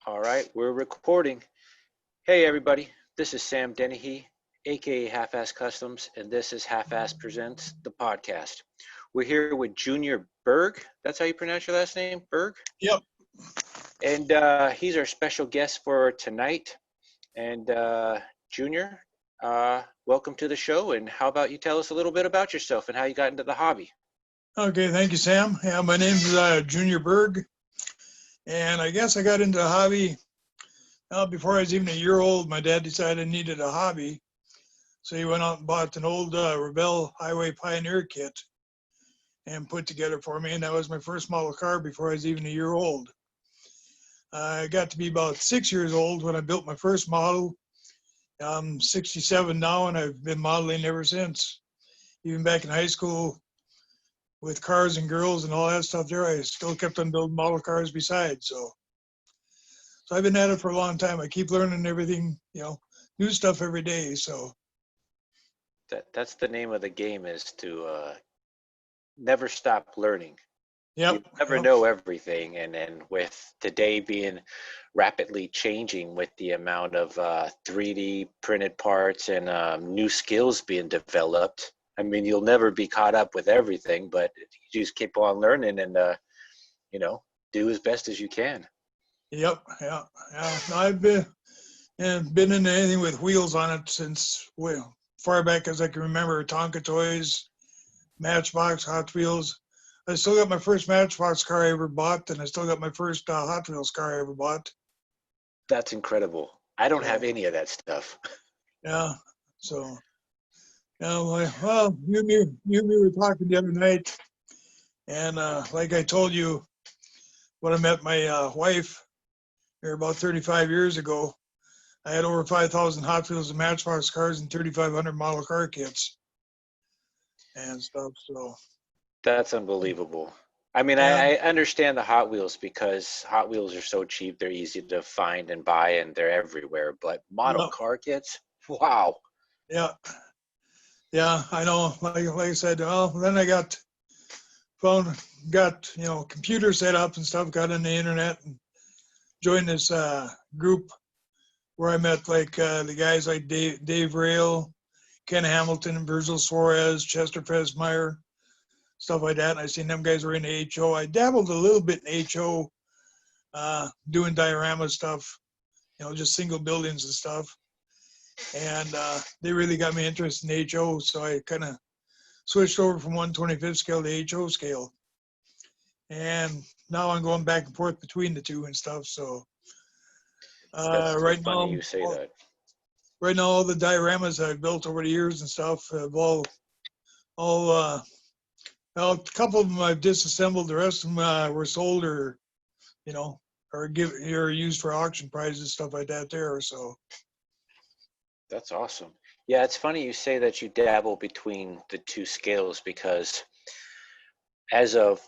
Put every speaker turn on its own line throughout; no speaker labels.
All right, we're recording. Hey, everybody. This is Sam Dennehy, aka Halfass Customs, and this is Halfass Presents the podcast. We're here with Junior Berg. That's how you pronounce your last name, Berg?
Yep.
And he's our special guest for tonight. And Junior, welcome to the show. And how about you tell us a little bit about yourself and how you got into the hobby?
Okay, thank you, Sam. Yeah, my name's Junior Berg, and I guess I got into the hobby before I was even a year old. My dad decided I needed a hobby, so he went out and bought an old Rebel Highway Pioneer kit and put together for me, and that was my first model car before I was even a year old. I got to be about 6 years old when I built my first model. I'm 67 now, and I've been modeling ever since. Even back in high school, with cars and girls and all that stuff there, I still kept on building model cars besides. So I've been at it for a long time. I keep learning everything, new stuff every day. So
That's the name of the game, is to never stop learning. You
yep,
never
yep,
know everything, and then with today being rapidly changing with the amount of 3D printed parts and new skills being developed, I mean, you'll never be caught up with everything, but you just keep on learning and do as best as you can.
yep, yeah, yeah. No, I've been into anything with wheels on it since far back as I can remember. Tonka toys, Matchbox, Hot Wheels. I still got my first Matchbox car I ever bought, and I still got my first Hot Wheels car I ever bought.
That's incredible. I don't have
So
any of that stuff.
yeah, so well, you and me were talking the other night, and like I told you when I met my wife here about 35 years ago, I had over 5,000 Hot Wheels and Matchbox cars and 3,500 model car kits and stuff. So
That's unbelievable. I mean,
yeah,
I understand the Hot Wheels because Hot Wheels are so cheap, they're easy to find and buy, and they're everywhere. But model
yeah,
car kits, wow.
yeah, yeah. I know. Like I said, well, then I phone, got computer set up and stuff. Got on the internet and joined this group where I met the guys like Dave Rail, Ken Hamilton, Virgil Suarez, Chester Fesmeyer, stuff like that. And I seen them guys were in HO. I dabbled a little bit in HO, doing diorama stuff, just single buildings and stuff. And they really got me interested in HO. So I kind of switched over from 1/25th scale to HO scale. And now I'm going back and forth between the two and stuff. So
That's so
right
funny
now,
you say that.
all the dioramas I've built over the years and stuff have all well, a couple of them I've disassembled. The rest of them were sold or, you know, or used for auction prizes, stuff like that there. So,
That's awesome. Yeah, it's funny you say that you dabble between the two scales because as of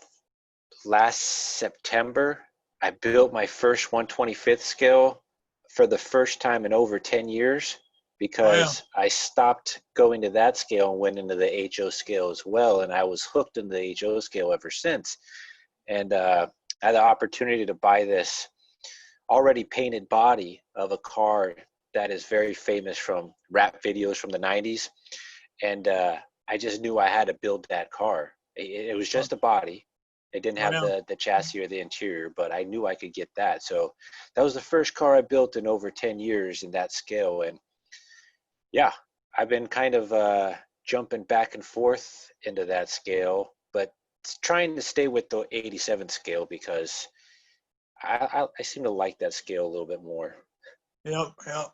last September, I built my first 1/25th scale for the first time in over 10 years
oh yeah,
because I stopped going to that scale and went into the HO scale as well. And I was hooked in the HO scale ever since. And I had the opportunity to buy this already painted body of a car that is very famous from rap videos from the 90s. And I just knew I had to build that car. It was
oh
just a body. It didn't have
yeah,
the chassis or the interior, but I knew I could get that. So that was the first car I built in over 10 years in that scale. And yeah, I've been kind of jumping back and forth into that scale, but trying to stay with the 87 scale because I seem to like that scale a little bit more.
yeah, yeah,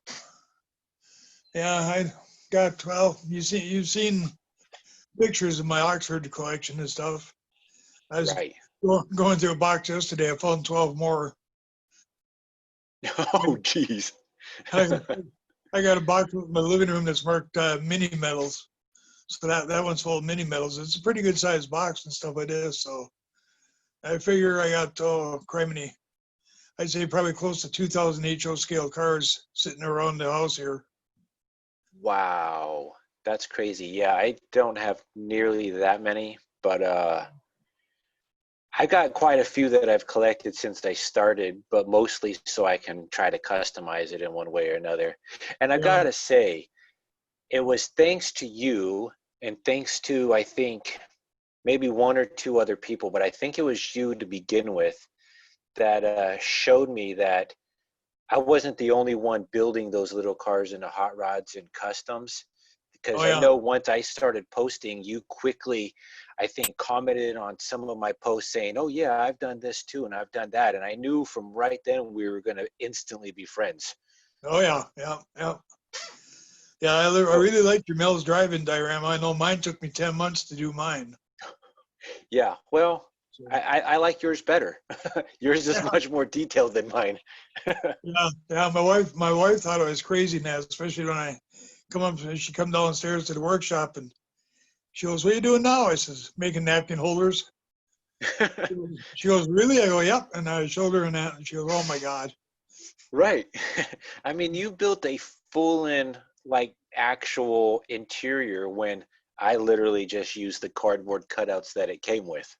yeah. I got well. You've seen pictures of my Oxford collection and stuff. I was
Right.
going through a box yesterday. I found 12 more.
Oh, geez.
I, I got a box in my living room that's marked mini medals. So that one's full of mini medals. It's a pretty good sized box and stuff like this. So I figure I got, criminy, I'd say probably close to 2,000 HO scale cars sitting around the house here.
Wow. That's crazy. Yeah, I don't have nearly that many, but I got quite a few that I've collected since I started, but mostly so I can try to customize it in one way or another. And I
Yeah.
gotta say, it was thanks to you and thanks to, I think, maybe one or two other people, but I think it was you to begin with that showed me that I wasn't the only one building those little cars into hot rods and customs.
Oh
Because I
yeah.
know once I started posting, you quickly, I think, commented on some of my posts saying, "Oh yeah, I've done this too, and I've done that," and I knew from right then we were going to instantly be friends.
Oh yeah. Yeah. Yeah. Yeah. I
So
really like your Mel's driving diorama. I know mine took me 10 months to do mine.
yeah, well,
So,
I like yours better. Yours is
yeah.
much more detailed than mine.
Yeah. Yeah. My wife thought I was crazy now, especially when she come downstairs to the workshop and she goes, "What are you doing now?" I says, "Making napkin holders." She goes, "Really?" I go, "Yep." And I showed her and that, and she goes, "Oh my God."
Right. I mean, you built a full-in, like, actual interior when I literally just used the cardboard cutouts that it came with.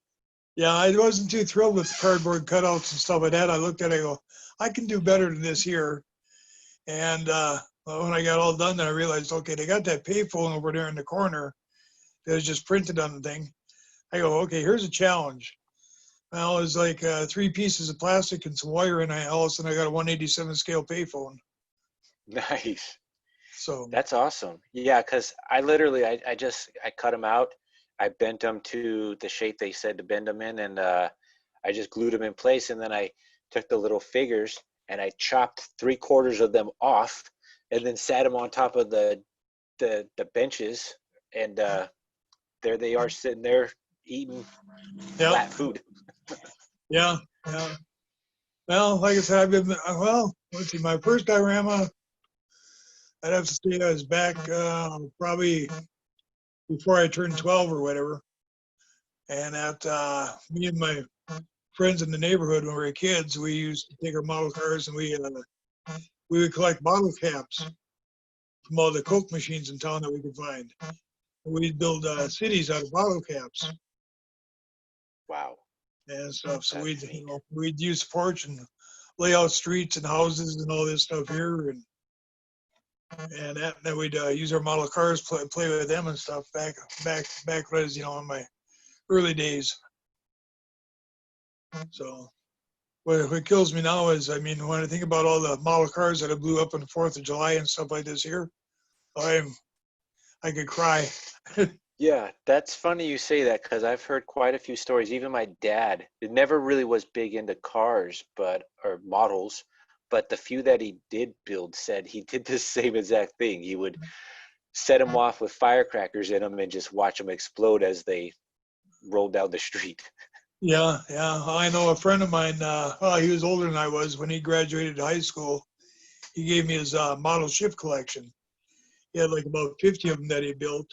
Yeah, I wasn't too thrilled with the cardboard cutouts and stuff like that. I looked at it, I go, I can do better than this here. And well, when I got all done, then I realized, okay, they got that payphone over there in the corner that was just printed on the thing. I go, okay, here's a challenge. Well, it was like 3 pieces of plastic and some wire, and all of a sudden I got a 187 scale payphone.
Nice.
So,
That's awesome. Yeah, because I literally, I cut them out. I bent them to the shape they said to bend them in, and I just glued them in place. And then I took the little figures and I chopped 3/4 of them off, and then sat them on top of the benches, and there they are sitting there eating
yep,
flat food.
yeah, yeah. Well, like I said, I've been, well, let's see, my first diorama, I'd have to say I was back probably before I turned 12 or whatever. And at me and my friends in the neighborhood when we were kids, we used to take our model cars and we would collect bottle caps from all the Coke machines in town that we could find. We'd build cities out of bottle caps
Wow,
and stuff. So
that's neat.
we'd use the porch and lay out streets and houses and all this stuff here, and then we'd use our model cars, play with them and stuff back when I was in my early days. So what kills me now is, I mean, when I think about all the model cars that have blew up on the 4th of July and stuff like this here, I'm I could cry.
Yeah, that's funny you say that because I've heard quite a few stories. Even my dad, it never really was big into cars, or models, but the few that he did build said he did the same exact thing. He would set them off with firecrackers in them and just watch them explode as they rolled down the street.
Yeah, yeah. I know a friend of mine. He was older than I was when he graduated high school. He gave me his model ship collection. He had like about 50 of them that he built.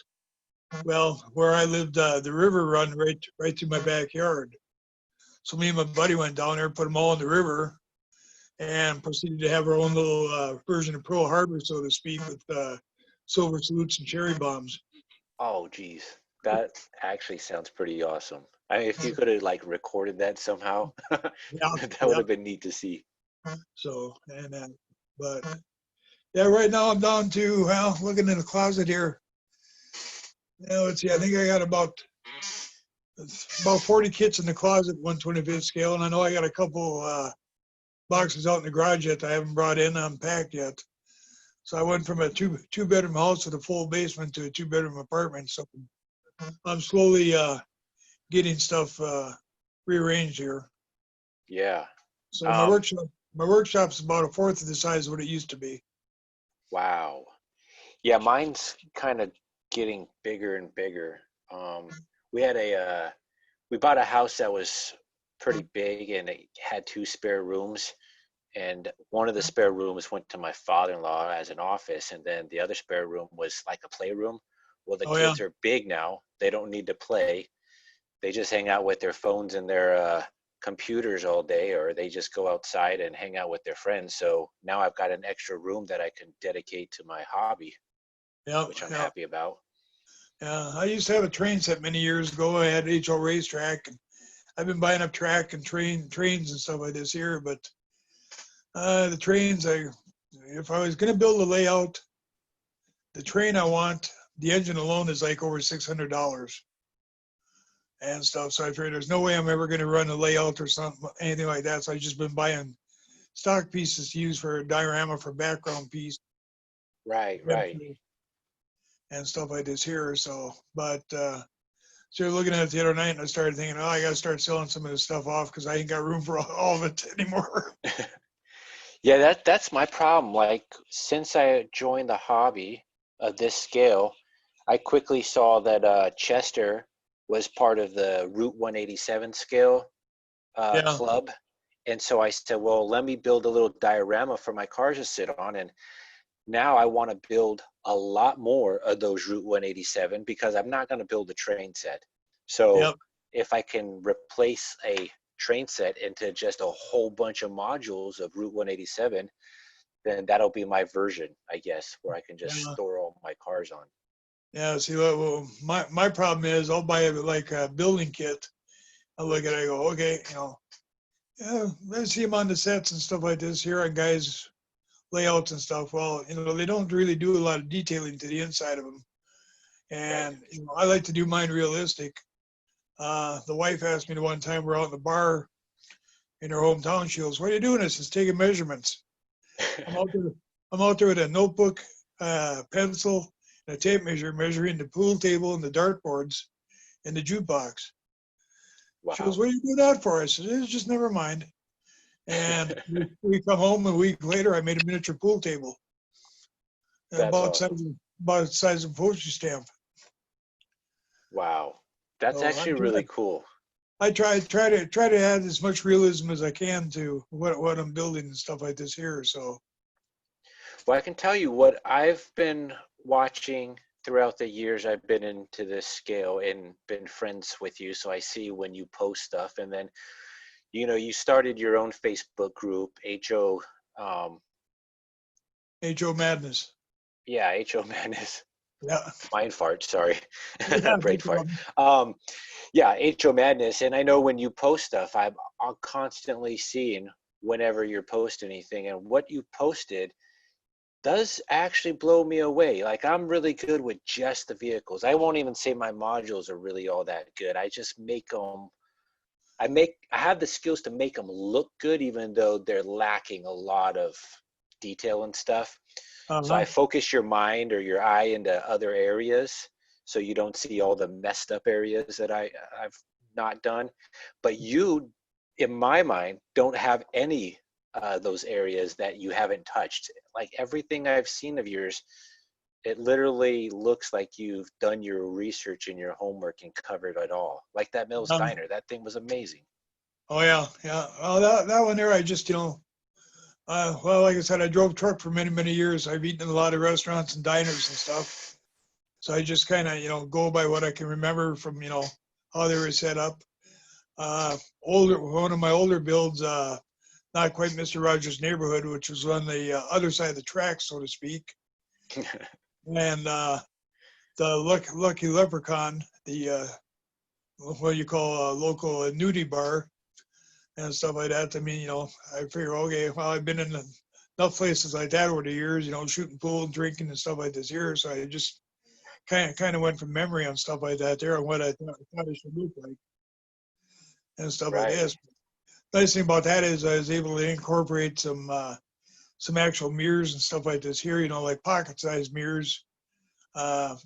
Well, where I lived, the river run right through my backyard. So me and my buddy went down there, put them all in the river, and proceeded to have our own little version of Pearl Harbor, so to speak, with silver salutes and cherry bombs.
Oh, geez, that actually sounds pretty awesome. I mean, if you could have like recorded that somehow,
Yeah,
that would
yeah.
have been neat to see.
So but yeah, right now I'm down to, well, looking in the closet here. Let's see. I think I got about 40 kits in the closet, 1/25th scale, and I know I got a couple boxes out in the garage yet that I haven't brought in unpacked yet. So I went from a two bedroom house with a full basement to a 2 bedroom apartment. So I'm slowly getting stuff rearranged here.
Yeah.
So
Um,
my workshop's about a fourth of the size of what it used to be.
wow. Yeah, mine's kind of getting bigger and bigger. We had we bought a house that was pretty big and it had two spare rooms. And one of the spare rooms went to my father-in-law as an office, and then the other spare room was like a playroom. Well, the
Oh yeah,
kids are big now. They don't need to play. They just hang out with their phones and their computers all day, or they just go outside and hang out with their friends. So now I've got an extra room that I can dedicate to my hobby,
yeah,
which I'm
yeah,
happy about.
yeah. I used to have a train set many years ago. I had HO racetrack, and I've been buying up track and trains and stuff like this here, but the trains, if I was going to build a layout, the train I want, the engine alone is like over $600 and stuff. So I figured there's no way I'm ever going to run a layout or something, anything like that. So I've just been buying stock pieces to use for a diorama for background piece.
Right, right.
And stuff like this here. So, but so you're looking at it the other night, and I started thinking, oh, I got to start selling some of this stuff off because I ain't got room for all of it anymore.
Yeah, that's my problem. Like since I joined the hobby of this scale, I quickly saw that Chester was part of the Route 187 scale
Yeah,
club. And so I said, well, let me build a little diorama for my cars to sit on. And now I want to build a lot more of those Route 187 because I'm not going to build a train set. So
yep.
if I can replace a train set into just a whole bunch of modules of Route 187, then that'll be my version, I guess, where I can just
Yeah.
store all my cars on.
Yeah. See, well, my problem is I'll buy like a building kit. I look at it, I go, okay, yeah, I see them on the sets and stuff like this here on guys' layouts and stuff. Well, they don't really do a lot of detailing to the inside of them.
Right.
And, I like to do mine realistic. The wife asked me the one time we're out in the bar in her hometown. She goes, "What are you doing?" I says, "Taking measurements." I'm out there. I'm out there with a notebook, pencil, and a tape measure, measuring the pool table and the dartboards and the jukebox. She goes,
Wow.
"What are you doing that for?" I said, "It's just never mind." And we come home a week later. I made a miniature pool table,
That's
about
awesome.
the size of a postage stamp.
Wow. That's
So
actually really cool.
I try to add as much realism as I can to what I'm building and stuff like this here. So
Well, I can tell you what I've been watching throughout the years I've been into this scale and been friends with you. So I see when you post stuff, and then, you started your own Facebook group, HO, um,
HO madness.
yeah, HO Madness,
Yeah.
mind fart, sorry,
Yeah, no
brain fart.
problem.
Um, yeah, HO Madness. And I know when you post stuff, I'm constantly seeing whenever you post anything, and what you posted does actually blow me away. Like I'm really good with just the vehicles. I won't even say my modules are really all that good. I just make them. I have the skills to make them look good, even though they're lacking a lot of detail and stuff. So I
Uh-huh.
focus your mind or your eye into other areas, so you don't see all the messed up areas that I've not done. But you, in my mind, don't have any those areas that you haven't touched. Like everything I've seen of yours, it literally looks like you've done your research and your homework and covered it all. Like that Mills
Um,
Diner, that thing was amazing.
oh yeah, yeah. Oh, that one there, I just well, like I said, I drove truck for many many years. I've eaten in a lot of restaurants and diners and stuff. So I just kind of go by what I can remember from how they were set up. One of my older builds, not quite Mr. Rogers' Neighborhood, which was on the other side of the track, so to speak. And the Lucky Leprechaun, the what you call a local nudie bar and stuff like that. I mean, I figure, okay, well, I've been in enough places like that over the years, shooting pool, drinking, and stuff like this here. So I just kind of went from memory on stuff like that there and what I thought it should look like and stuff like
Right.
this. Nice thing about that is I was able to incorporate some actual mirrors and stuff like this here, like pocket-sized mirrors, uh,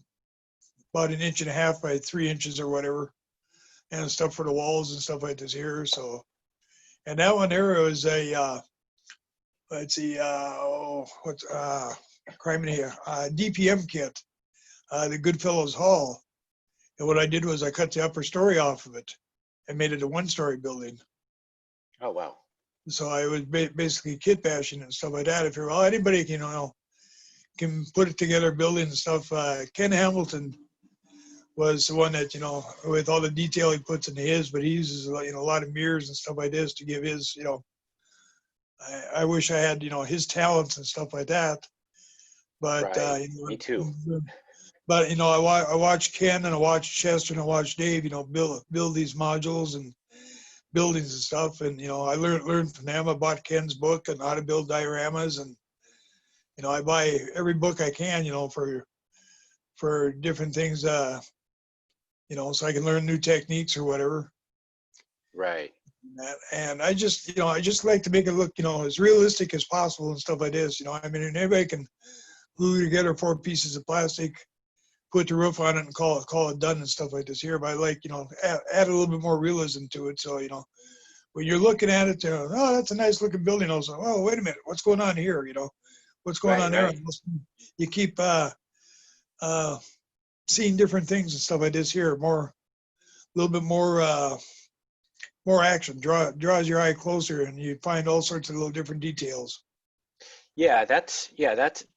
about an inch and a half by 3 inches or whatever, and stuff for the walls and stuff like this here. So, and that one there was a let's see, what's crime in here, DPM kit, the Goodfellows Hall. And what I did was I cut the upper story off of it and made it a one-story building.
Oh wow.
So I was basically kit bashing and stuff like that. If you're, well, anybody can, can put it together, building and stuff. Ken Hamilton was the one that, with all the detail he puts into his, but he uses, a lot of mirrors and stuff like this to give his, I wish I had, his talents and stuff like that. But,
Right. Me too.
I watch Ken and I watch Chester and I watch Dave, build these modules, and buildings and stuff. And, I learned from them. I bought Ken's book on how to build dioramas. And, I buy every book I can, for different things, so I can learn new techniques or whatever.
Right.
And I just, I just like to make it look, as realistic as possible and stuff like this. I mean, and everybody can glue together 4 pieces of plastic, put the roof on it, and call it done and stuff like this here. But I like, add a little bit more realism to it. So, when you're looking at it, oh, that's a nice looking building. I was like, oh, wait a minute, what's going on here? What's going on there?
Right.
You keep seeing different things and stuff like this here. A little bit more action. Draws your eye closer, and you find all sorts of little different details.
Yeah, that's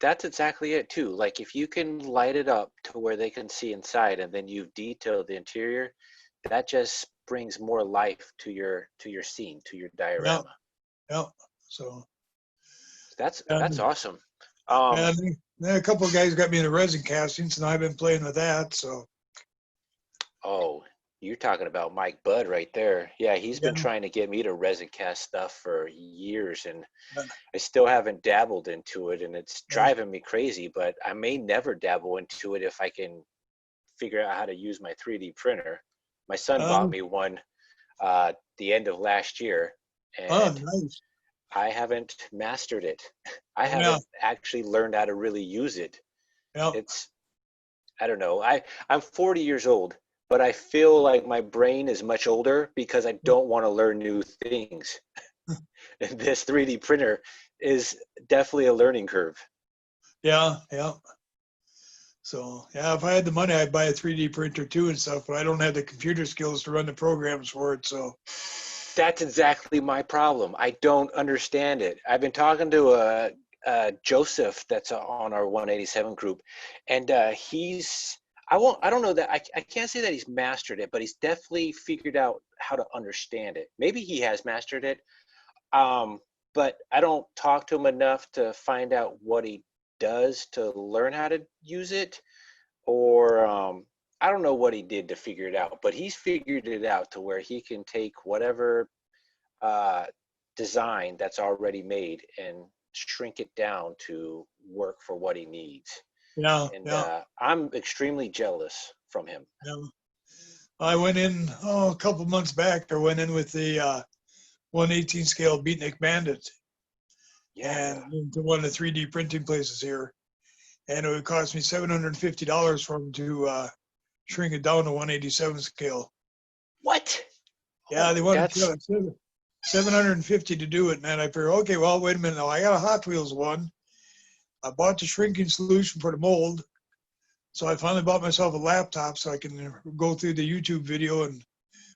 exactly it too. Like if you can light it up to where they can see inside, and then you've detailed the interior, that just brings more life to your scene, to your diorama.
Yeah. So
That's
and,
awesome.
and then a couple of guys got me into resin castings, and I've been playing with that. So.
Oh, you're talking about Mike Budd right there. Yeah, he's been trying to get me to resin cast stuff for years, and I still haven't dabbled into it, and it's driving me crazy, but I may never dabble into it if I can figure out how to use my 3D printer. My son bought me one the end of last year, and
nice.
I haven't mastered it. I haven't actually learned how to really use it. It's, I don't know. I'm 40 years old, but I feel like my brain is much older because I don't want to learn new things. And this 3D printer is definitely a learning curve.
Yeah. So, if I had the money, I'd buy a 3D printer too and stuff, but I don't have the computer skills to run the programs for it. So
that's exactly my problem. I don't understand it. I've been talking to Joseph that's on our 187 group, and I don't know that I can't say that he's mastered it, but he's definitely figured out how to understand it. Maybe he has mastered it, but I don't talk to him enough to find out what he does to learn how to use it, or I don't know what he did to figure it out, but he's figured it out to where he can take whatever design that's already made and shrink it down to work for what he needs. I'm extremely jealous from him.
I went in a couple months back. I went in with the 1/18 scale Beatnik Bandit, and into one of the 3D printing places here, and it would cost me $750 for him to shrink it down to 1/87 scale.
What?
Yeah, they wanted $750 to do it, and I figured, okay, well, wait a minute. Now I got a Hot Wheels one. I bought the shrinking solution for the mold, so I finally bought myself a laptop so I can go through the YouTube video and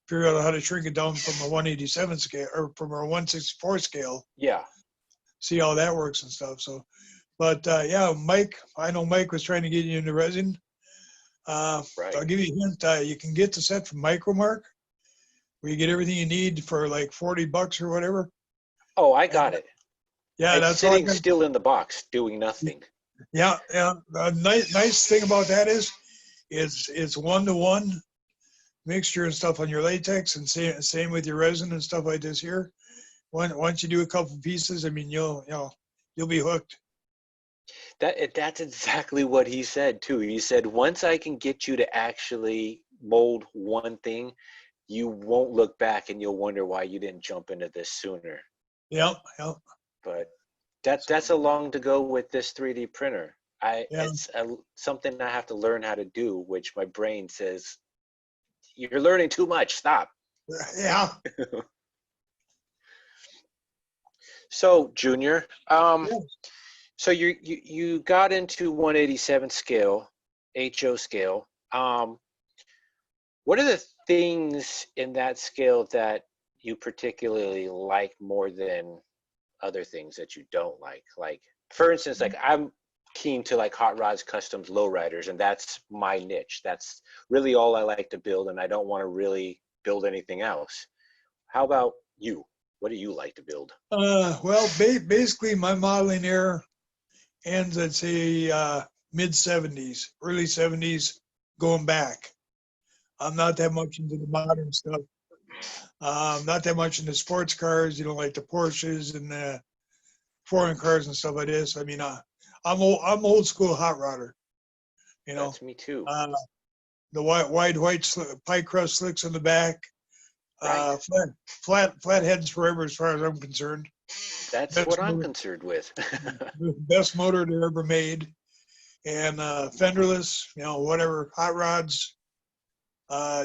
figure out how to shrink it down from a 1/87 scale or from a 1/64 scale.
Yeah.
See how that works and stuff. So, but Mike, I know Mike was trying to get you into resin.
Right.
I'll give you a hint. You can get the set from Micromark, where you get everything you need for like $40 or whatever.
Oh, I got it.
Yeah,
it's sitting still in the box, doing nothing.
Yeah. The nice thing about that is it's 1-to-1 mixture and stuff on your latex, and same with your resin and stuff like this here. Once you do a couple pieces, I mean, you'll be hooked.
That's exactly what he said too. He said, once I can get you to actually mold one thing, you won't look back and you'll wonder why you didn't jump into this sooner.
Yep.
But that's a long to go with this 3D printer. It's something I have to learn how to do, which my brain says, you're learning too much. Stop.
Yeah.
So, Junior, so you got into 1/87 scale, HO scale. What are the things in that scale that you particularly like more than other things that you don't like? Like, for instance, like I'm keen to like hot rods, customs, lowriders, and that's my niche. That's really all I like to build, and I don't want to really build anything else. How about you? What do you like to build?
Well, basically my modeling era ends, I'd say, mid 70s, early 70s, going back. I'm not that much into the modern stuff. Not that much into sports cars, like the Porsches and the foreign cars and stuff like this. I mean, I'm old school hot rodder. You know,
That's me too.
uh, the white pie crust slicks in the back,
Right.
flat heads forever as far as I'm concerned.
That's
Best
what I'm
motor,
concerned with.
best motor they ever made, and fenderless. Whatever hot rods,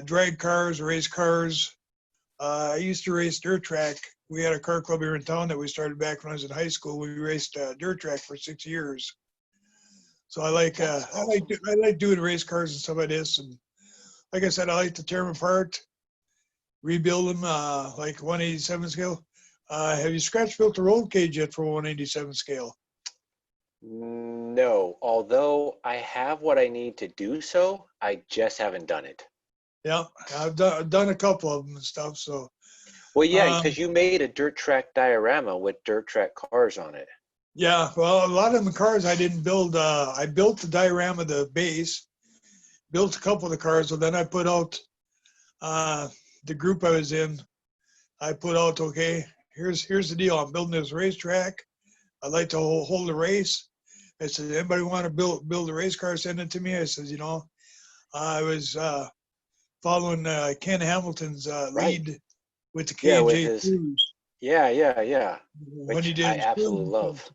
drag cars, race cars. I used to race dirt track. We had a car club here in town that we started back when I was in high school. We raced dirt track for 6 years. So
That's awesome.
I like doing race cars and stuff like this. And like I said, I like to tear them apart, rebuild them like 187 scale. Have you scratch built a roll cage yet for 187 scale?
No, although I have what I need to do so, I just haven't done it.
Yeah, I've done a couple of them and stuff. So
Well, yeah,
um,
because you made a dirt track diorama with dirt track cars on it.
yeah, well, a lot of the cars I didn't build. I built the diorama, the base, built a couple of the cars. So then I put out uh, the group I was in. I put out, okay, here's the deal. I'm building this racetrack. I'd like to hold a race. I said, anybody want to build a race car? Send it to me. I said, I was following Ken Hamilton's
Right.
lead with the
Yeah, with
K&J
his,
Cruise
yeah,
when
which
he did
I
his
absolutely
cruise.
love.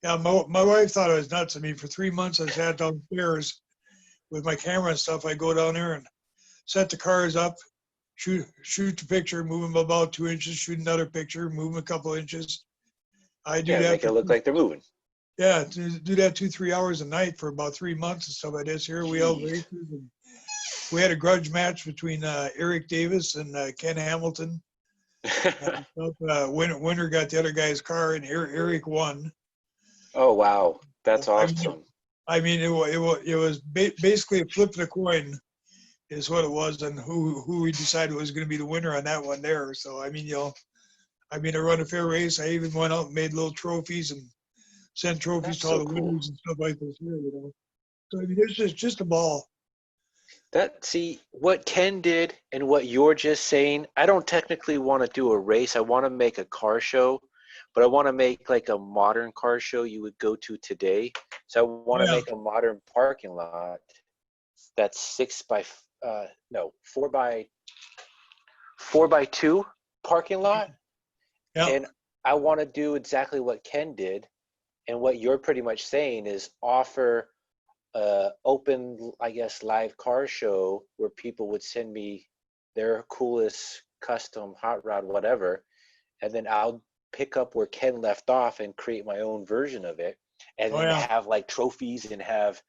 Yeah, my wife thought I was nuts. I mean, for 3 months I sat downstairs with my camera and stuff. I go down there and set the cars up, shoot the picture, move them about 2 inches, shoot another picture, move them a couple inches. I do
Yeah,
that
make it
for
look like they're moving.
yeah, do that 2-3 hours a night for about 3 months and stuff like this. Here we held
Jeez.
races, and we had a grudge match between Eric Davis and Ken Hamilton. Winner got the other guy's car, and Eric won.
Oh, wow. That's
I mean,
awesome.
it was basically a flip of the coin is what it was, and who we decided was going to be the winner on that one there. So I run a fair race. I even went out and made little trophies and sent trophies
That's
to all
so
the
cool.
winners and stuff like this here. So I mean, it's just a ball.
See what Ken did and what you're just saying. I don't technically want to do a race. I want to make a car show, but I want to make like a modern car show you would go to today. So I
Oh
want to
yeah,
make a modern parking lot that's no 4x2 parking lot,
yeah,
and I want to do exactly what Ken did, and what you're pretty much saying is offer open, I guess, live car show where people would send me their coolest custom hot rod, whatever, and then I'll pick up where Ken left off and create my own version of it, and
oh
then
yeah,
have like trophies and have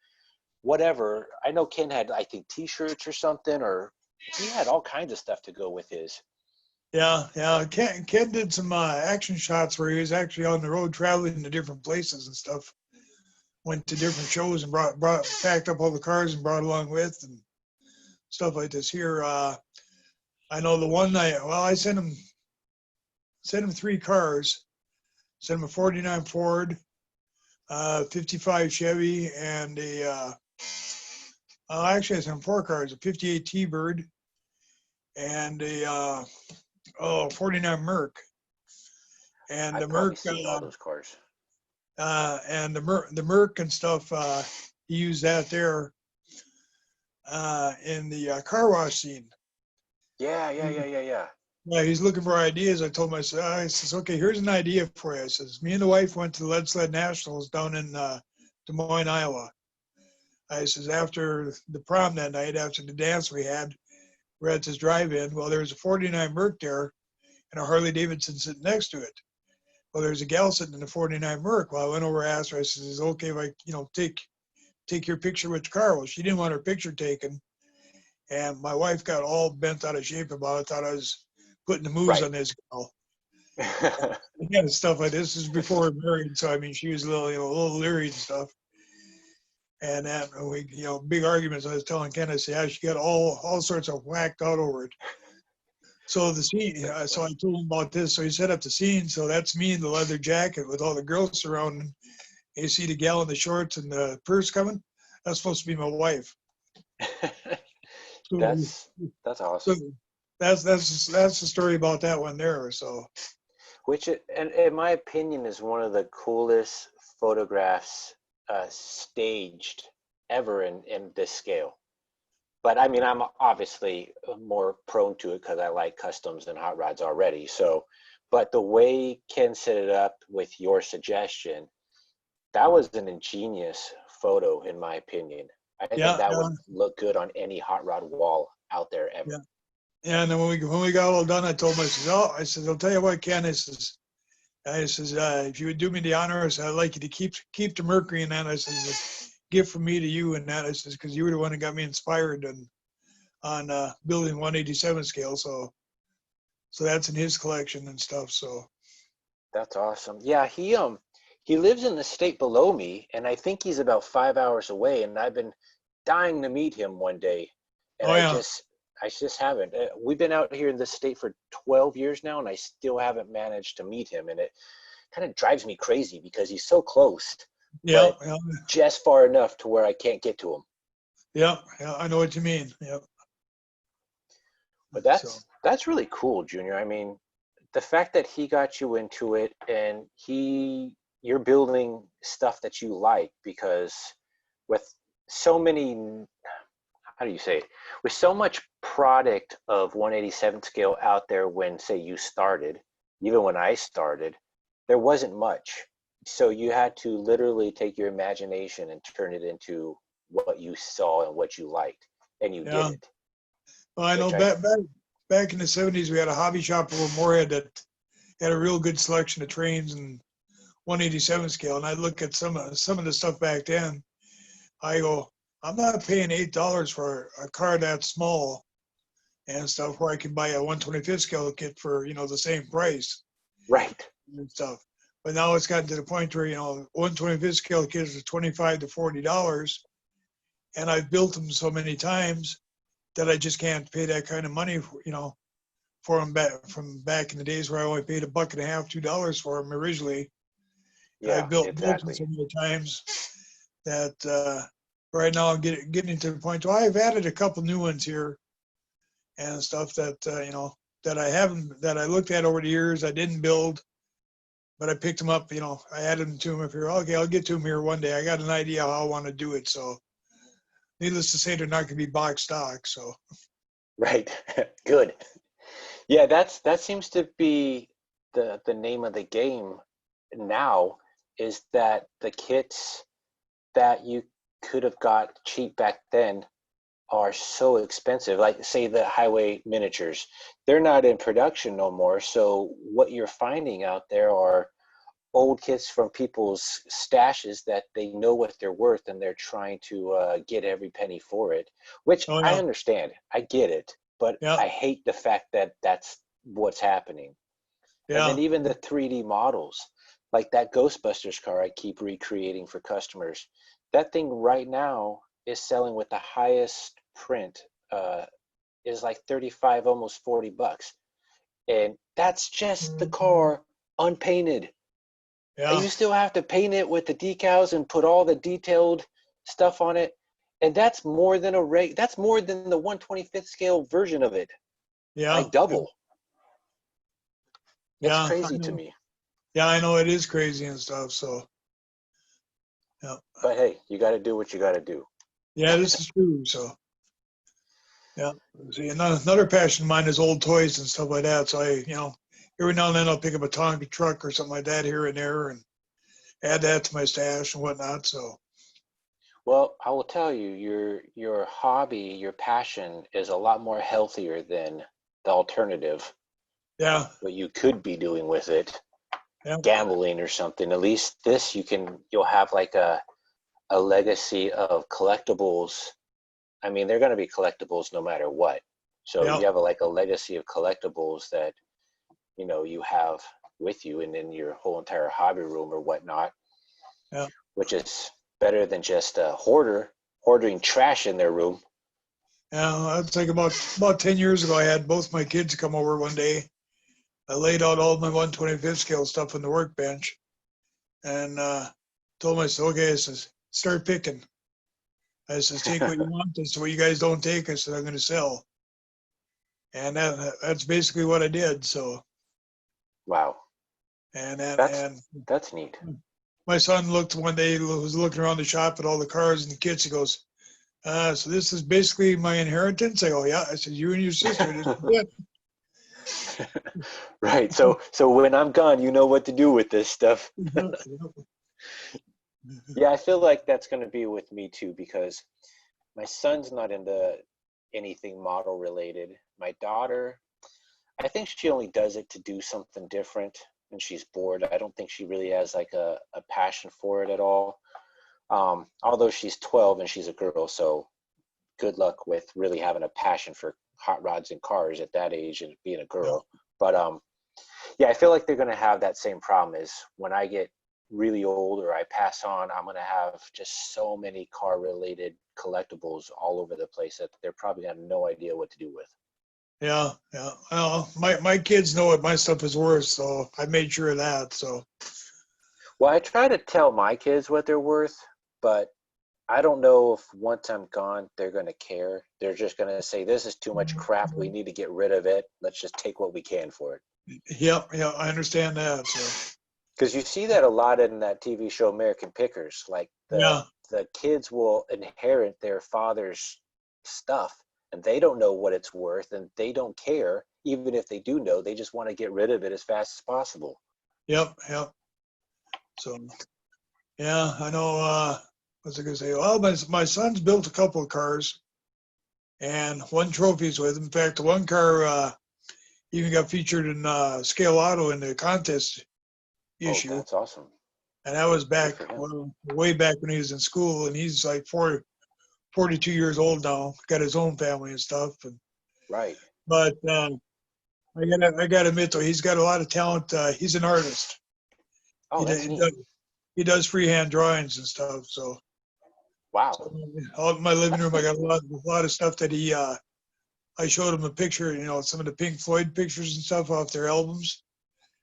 whatever. I know Ken had, I think, T-shirts or something, or he had all kinds of stuff to go with his.
yeah. Ken did some action shots where he was actually on the road traveling to different places and stuff. Went to different shows and brought packed up all the cars and brought along with and stuff like this. Here, I know the one night. Well, I sent him 3 cars. Sent him a '49 Ford, 55 Chevy, and actually I sent him 4 cars: a '58 T-Bird and a 49 Merc. And
I've
the
probably
Merc,
seen all those cars.
the Merc and stuff. He used that there in the car wash scene.
Yeah.
Yeah, he's looking for ideas. I told him, I says, okay, here's an idea for you. I says, me and the wife went to the Lead Sled Nationals down in Des Moines, Iowa. I says, after the prom that night, after the dance we had, we're at this drive-in. Well, there was a '49 Merc there and a Harley Davidson sitting next to it. Well, there's a gal sitting in the '49 Merc. Well, I went over and asked her, I says, is it okay if I, take your picture with the car? Well, she didn't want her picture taken. And my wife got all bent out of shape about it, thought I was putting the moves
Right.
on this gal. Again, stuff like this is before we're married. So, I mean, she was a little leery and stuff. And then we, big arguments. I was telling Ken, I said, yeah, she got all sorts of whacked out over it. So the scene,
That's
so I
funny.
told him about this. So he set up the scene. So that's me in the leather jacket with all the girls surrounding. You see the gal in the shorts and the purse coming. That's supposed to be my wife. So,
that's
so,
awesome.
that's the story about that one there. So
Which, and in my opinion, is one of the coolest photographs staged ever in this scale. But I mean, I'm obviously more prone to it because I like customs and hot rods already. So, but the way Ken set it up with your suggestion, that was an ingenious photo, in my opinion. I think
yeah,
that
yeah,
would look good on any hot rod wall out there
yeah.
ever.
Yeah, and then when we got all done, I told him, I said, I'll tell you what, Ken, if you would do me the honor, I said, I'd like you to keep the Mercury in that. I said, it's a gift from me to you and that. I says, because you were the one that got me inspired on building 187 scale. So that's in his collection and stuff. So
That's awesome. Yeah, he lives in the state below me, and I think he's about 5 hours away. And I've been dying to meet him one day, and
oh yeah,
I just haven't. We've been out here in this state for 12 years now, and I still haven't managed to meet him. And it kind of drives me crazy because he's so close,
yeah,
but
yeah,
just far enough to where I can't get to him.
yeah, yeah. I know what you mean. Yeah.
But
So
that's really cool, Junior. I mean, the fact that he got you into it, and you're building stuff that you like, because with so many, how do you say it, with so much product of 187 scale out there, when say you started, even when I started, there wasn't much. So you had to literally take your imagination and turn it into what you saw and what you liked, and you did
yeah.
it,
Well, I know
which I
back in the 70s, we had a hobby shop over in Moorhead that had a real good selection of trains and 187 scale. And I look at some of the stuff back then. I go, I'm not paying $8 for a car that small and stuff where I can buy a 125th scale kit for the same price
right.
and stuff. But now it's gotten to the point where 125th scale kits are $25 to $40, and I've built them so many times that I just can't pay that kind of money for them back from back in the days where I only paid $1.50, $2 for them originally. I
Yeah,
built them
exactly.
so many times that right now I'm getting to the point where I've added a couple new ones here and stuff that that I haven't that I looked at over the years. I didn't build, but I picked them up. I added them to them. If you're okay, I'll get to them here one day. I got an idea how I want to do it. So, needless to say, they're not going to be box stock. So,
Right. Good. Yeah, that seems to be the name of the game now, is that the kits that you could have got cheap back then are so expensive. Like say the highway miniatures, they're not in production no more. So what you're finding out there are old kits from people's stashes that they know what they're worth, and they're trying to get every penny for it, which
oh
I
yeah,
understand. I get it, but
yeah,
I hate the fact that that's what's happening. And then
yeah,
even the 3D models, like that Ghostbusters car I keep recreating for customers, that thing right now is selling with the highest print, uh, is like 35, almost $40. And that's just the car unpainted.
yeah,
You still have to paint it with the decals and put all the detailed stuff on it. And that's more than that's more than the 125th scale version of it,
yeah,
like double. It's
yeah. I
crazy to
know.
me.
Yeah, I know it is crazy and stuff. So, yeah,
But hey, you got to do what you got to do.
yeah, this is true. So, yeah. See, another passion of mine is old toys and stuff like that. So every now and then I'll pick up a Tonka truck or something like that here and there and add that to my stash and whatnot. So,
Well, I will tell you, your hobby, your passion is a lot more healthier than the alternative,
yeah,
what you could be doing with it,
yeah,
gambling or something. At least this you'll have like a legacy of collectibles. I mean, they're going to be collectibles no matter what. So
yeah,
you have like a legacy of collectibles that, you have with you and in your whole entire hobby room or whatnot,
yeah.
which is better than just a hoarder hoarding trash in their room.
Yeah, that's like about 10 years ago. I had both my kids come over one day. I laid out all my 125th scale stuff on the workbench and told myself, okay, I says, start picking. I says, take what you want. This is what you guys don't take. I said, I'm going to sell. And that's basically what I did. So,
Wow.
and
That's neat.
my son looked one day, he was looking around the shop at all the cars and the kits. He goes, so this is basically my inheritance? I go, yeah. I said, you and your sister. This is it.
Right. So when I'm gone, you know what to do with this stuff. Yeah, I feel like that's going to be with me too, because my son's not into anything model related. My daughter, I think she only does it to do something different when she's bored. I don't think she really has like a passion for it at all. Although she's 12 and she's a girl, so good luck with really having a passion for hot rods and cars at that age and being a
Yeah.
girl. But yeah, I feel like they're going to have that same problem. Is when I get really old or I pass on, I'm going to have just so many car related collectibles all over the place that they're probably going to have no idea what to do with.
Yeah, yeah. Well, my kids know what my stuff is worth, so I made sure of that. So,
Well, I try to tell my kids what they're worth, but I don't know if once I'm gone, they're going to care. They're just going to say, this is too much crap. We need to get rid of it. Let's just take what we can for it.
yeah, yeah, I understand that. So,
Because you see that a lot in that TV show American Pickers. Like
yeah,
the kids will inherit their father's stuff, and they don't know what it's worth, and they don't care. Even if they do know, they just want to get rid of it as fast as possible.
yep, yep. So, yeah, I know. What's I gonna say? Well, my son's built a couple of cars and won trophies with him. In fact, the one car even got featured in Scale Auto in the contest
Oh,
issue,
that's awesome.
and that was
Good
back
for him.
well, way back when he was in school, and he's like 42 years old now, got his own family and stuff.
Right.
But I gotta admit though, he's got a lot of talent. He's an artist.
Oh,
He,
that's
he
neat.
does he does freehand drawings and stuff. So,
Wow.
out in my living room, I got a lot of stuff that he. I showed him a picture, some of the Pink Floyd pictures and stuff off their albums.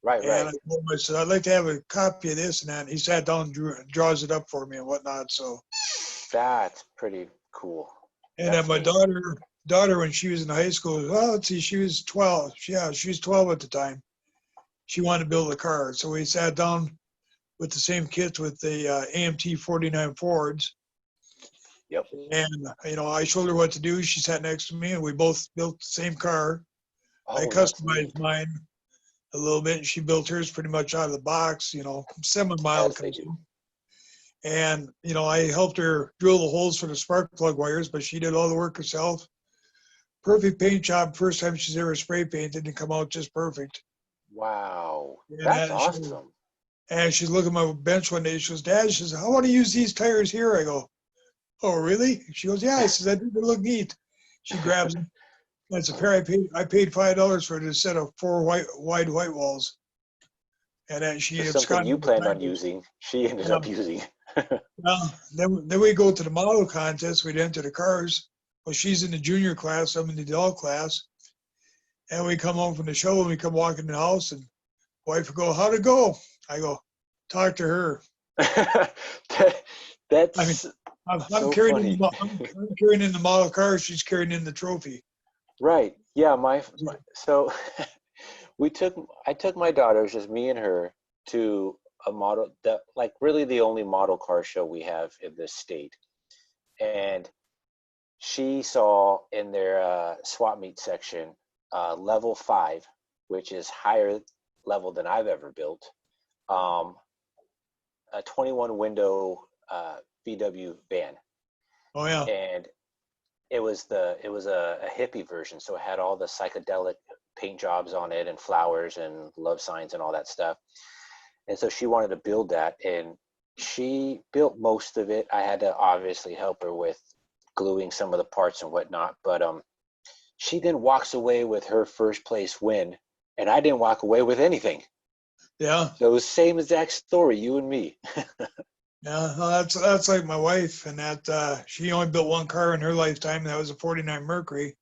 Right,
And
right.
I told him, I said, I'd like to have a copy of this and that. And he sat down and draws it up for me and whatnot. So,
That's pretty cool.
and then
That's
my
neat.
daughter, when she was in high school, well, let's see, she was 12. Yeah, she was 12 at the time. She wanted to build a car. So we sat down with the same kits with the AMT 49 Fords.
Yep.
And, I showed her what to do. She sat next to me and we both built the same car. I
Oh, that's
customized
neat.
mine a little bit and she built hers pretty much out of the box, semi-mild
As they
kind
do.
of. And, I helped her drill the holes for the spark plug wires, but she did all the work herself. Perfect paint job. First time she's ever spray painted and come out just perfect.
Wow.
And,
That's
that, she,
awesome.
and she's looking at my bench one day. She goes, Dad, she says, I want to use these tires here. I go, oh, really? She goes, yeah. I says, I think they look neat. She grabs them. That's a pair I paid $5 for this set of four wide white walls. And then
So
she
something
absconded
you
with
planned
the
on
tires.
using, she ended
Yeah.
up using.
Well, then we go to the model contest. We'd enter the cars. Well, she's in the junior class. I'm in the adult class. And we come home from the show and we come walking in the house and wife would go, how'd it go? I go, talk to her. I mean,
That's
I'm
so
carrying in
funny.
the I'm carrying in the model car. She's carrying in the trophy.
Right. Yeah, my so I took my daughters, just me and her, to a model that like really the only model car show we have in this state. And she saw in their swap meet section level 5, which is higher level than I've ever built, um, a 21 window VW van.
Oh yeah,
And it was a hippie version, so it had all the psychedelic paint jobs on it and flowers and love signs and all that stuff. And so she wanted to build that, and she built most of it. I had to obviously help her with gluing some of the parts and whatnot, but she then walks away with her first place win, and I didn't walk away with anything.
yeah,
So it was same exact story, you and me.
yeah. Well, that's like my wife, and that she only built one car in her lifetime. That was a '49 Mercury,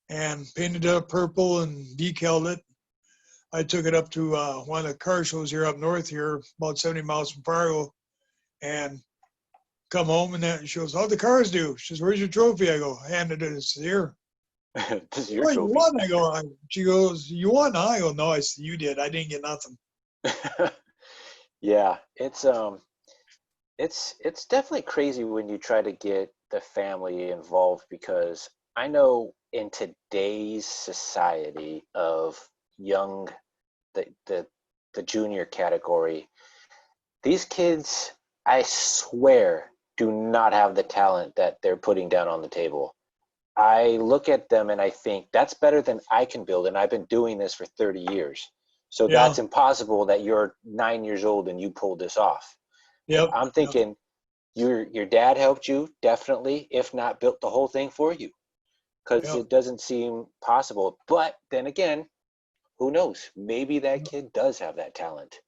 and painted it up purple and decaled it. I took it up to one of the car shows here up north here, about 70 miles from Fargo, and come home and that she goes, how'd the cars do? She says, where's your trophy? I go, handed it. It's here.
This is your
Oh, you
trophy.
won. She goes, you won? Huh? I go, no, I said, you did. I didn't get nothing.
Yeah, it's definitely crazy when you try to get the family involved, because I know in today's society of young, the the the junior category, these kids, I swear, do not have the talent that they're putting down on the table. I look at them and I think that's better than I can build, and I've been doing this for 30 years. So
Yeah.
that's impossible that you're 9 years old and you pulled this off. And
Yep.
I'm
Yep.
thinking your dad helped you, definitely, if not built the whole thing for you, because
Yep.
it doesn't seem possible. But then again, who knows? Maybe that kid does have that talent.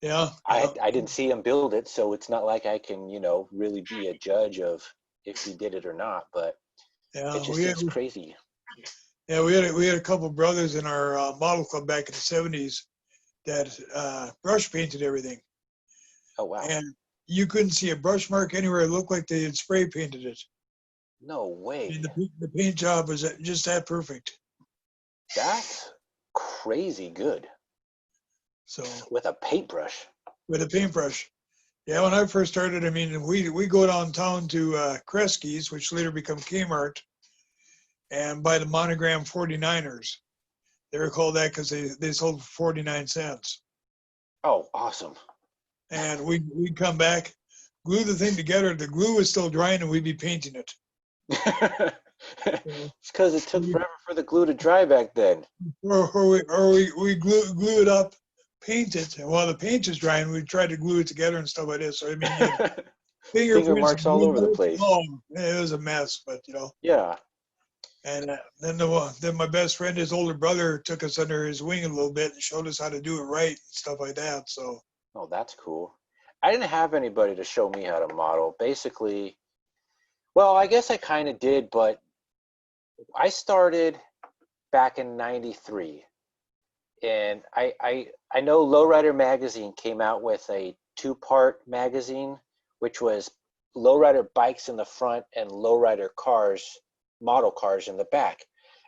Yeah.
I
Yeah.
I didn't see him build it, so it's not like I can, really be a judge of if he did it or not. But it
Yeah.
just seems crazy.
We had a couple brothers in our model club back in the '70s that brush painted everything,
Oh wow.
and you couldn't see a brush mark anywhere. It looked like they had spray painted it.
No
I mean,
way.
the paint job was just that perfect.
That's crazy good
So
with a paintbrush.
with a paintbrush. Yeah, when I first started, I mean, we go downtown to Kresge's, which later become Kmart, and buy the monogram 49ers. They were called that because they sold for 49 cents.
Oh, awesome.
And we'd come back, glue the thing together. The glue was still drying, and we'd be painting it. So
It's because it took forever for the glue to dry back then.
we glue it up, paint it, and while the paint is drying, we try to glue it together and stuff like this. So I mean, you had
Finger
fingerprints and
marks all
glue
over the
marks.
place.
Oh, it was a mess, but you know.
Yeah.
And then my best friend, his older brother, took us under his wing a little bit and showed us how to do it right and stuff like that. So
Oh, that's cool. I didn't have anybody to show me how to model. Basically, well, I guess I kind of did, but I started back in '93. And I know Lowrider Magazine came out with a two-part magazine, which was lowrider bikes in the front and lowrider cars, model cars in the back.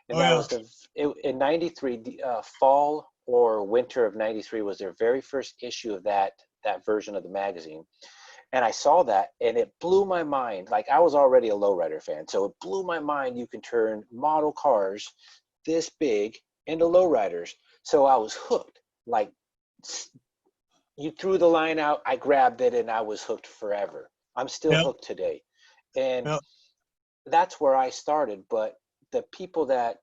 And
oh
that
yeah,
was in '93, the fall or winter of '93 was their very first issue of that version of the magazine. And I saw that and it blew my mind. Like, I was already a lowrider fan, so it blew my mind you can turn model cars this big into lowriders. So I was hooked. Like, you threw the line out, I grabbed it, and I was hooked forever. I'm still
yeah,
hooked today. And
yeah,
that's where I started. But the people that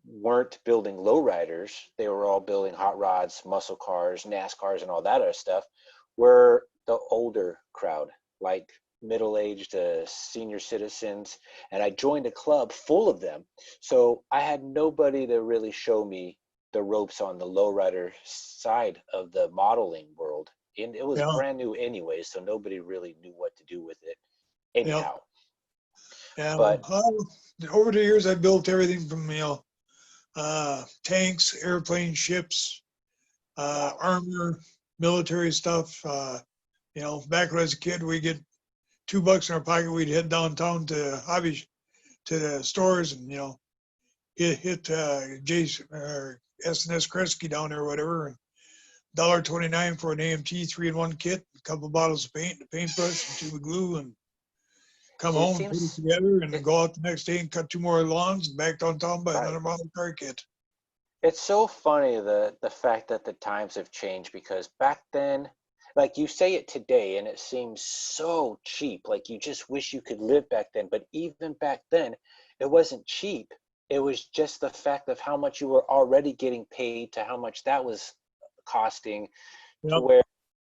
weren't building lowriders, they were all building hot rods, muscle cars, NASCARs, and all that other stuff, were the older crowd, like middle-aged senior citizens. And I joined a club full of them. So I had nobody to really show me the ropes on the lowrider side of the modeling world. And it was
yeah,
brand new anyway, so nobody really knew what to do with it
yeah.
anyhow.
Yeah.
But
Over the years, I built everything from tanks, airplanes, ships,
wow.
armor, military stuff. Back when I was a kid, we get $2 in our pocket. We'd head downtown to the stores and hit Jason or S&S Kresge down there or whatever. And $1.29 for an AMT 3-in-1 kit, a couple bottles of paint, a paintbrush, and tube of glue, and come
It
home and put it
seems
together, and then
it,
go out the next day and cut two more lawns and back downtown buy
right.
another model car kit.
It's so funny the fact that the times have changed, because back then, like, you say it today and it seems so cheap, like you just wish you could live back then. But even back then, it wasn't cheap. It was just the fact of how much you were already getting paid to how much that was costing, to
Yep.
where